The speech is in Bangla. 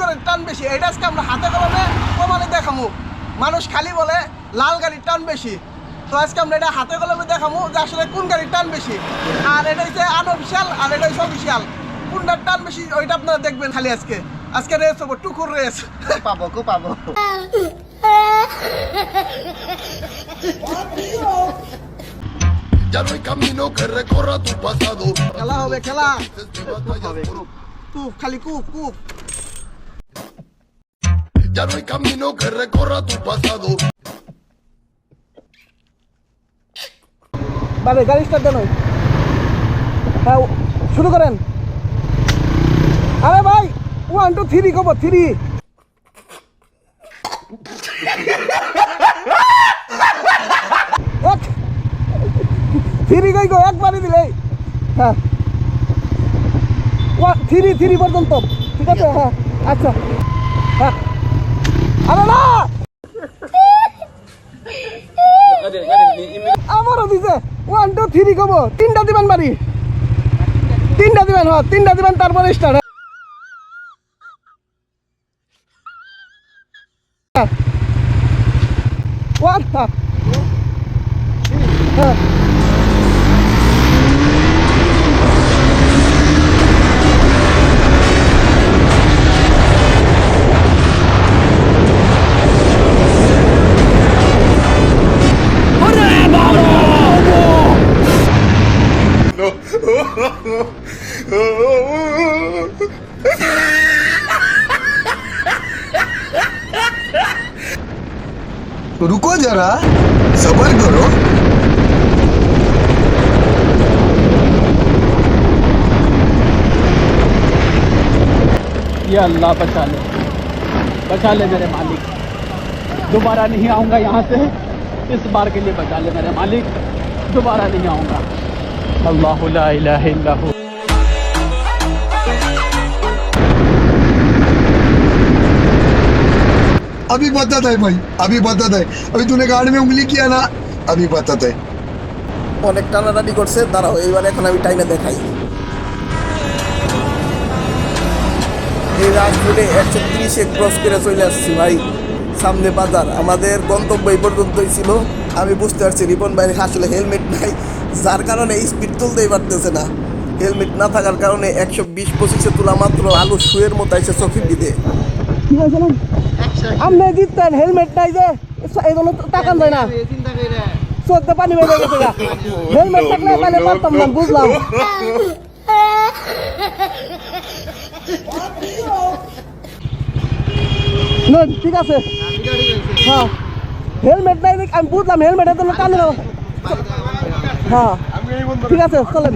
গাড়ির টান বেশি, এটা আজকে আমরা হাতে কলমে প্রমাণে দেখামু। মানুষ খালি বলে লাল গাড়ির টান বেশি, তো আজকে আমরা এটা হাতে কলমে দেখামু যে আসলে কোন গাড়ির টান বেশি। আর এটা হচ্ছে আনঅফিশিয়াল আর এটা হচ্ছে অফিসিয়াল, কোনটার টান বেশি ওইটা আপনারা দেখবেন খালি। আজকে রেস হবো, টুকুর রেস। পাবো কো পাবো। Ya no hay camino que recorra tu pasado. খেলা হবে, খেলা কুপ, খালি coop coop. Ya no hay camino que recorra tu pasado. বারে গাড়ি স্টার্ট দেন। হ্যাঁ শুরু করেন। আরে ভাই 1 2 3 কব 3। থ্রি কই গো, একবারই দিলে। হ্যাঁ 3 পর্যন্ত, ঠিক আছে? হ্যাঁ আচ্ছা, হ্যাঁ। আরে না আমারও দিছে 1 2 3 কব, 3টা দিবেন বাড়ি, 3টা দিবেন। হ্যাঁ 3টা দিবেন, তারপরে স্টার্ট। ওয়ান হ্যাঁ হ্যাঁ रुको जरा, सबर करो। या अल्लाह बचा ले मेरे मालिक, दोबारा नहीं आऊँगा यहाँ से। इस बार के लिए बचा ले मेरे मालिक, दोबारा नहीं आऊँगा। अल्लाह ला इलाहा इल्ला हु। अभी बताता है भाई, अभी बताता है। अभी तूने गाड़ी में उंगली किया ना, अभी बताता है। অনেক টানাটানি করছে, দাঁড়াও এইবার এখন আমি টাইনে দেখাই। এই রাজপুরে 130 ক্রস করে চলে আসছি ভাই, সামনে বাজার। আমাদের গন্তব্য এই পর্যন্তই ছিল। আমি বুঝতে পারছি রিপন ভাইয়ের আসলে হেলমেট নাই, যার কারণে স্পিড তুলতেই পারতেছে না। হেলমেট না থাকার কারণে 120-25-এ তোলা মাত্র আলু শুয়ের মতো এসে চোখে দিতে। কি হয়েছে না আপনি জিততেন, হেলমেট নাই যে এই জন্য তাকান যায় না, চোখতে পানি বেরিয়ে গেছে। হেলমেট থাকলে তাহলে পারতাম না, বুঝলাম। ঠিক আছে, হ্যাঁ হেলমেট নাই আমি বুঝলাম, হেলমেটের জন্য টানে। হ্যাঁ ঠিক আছে চলেন।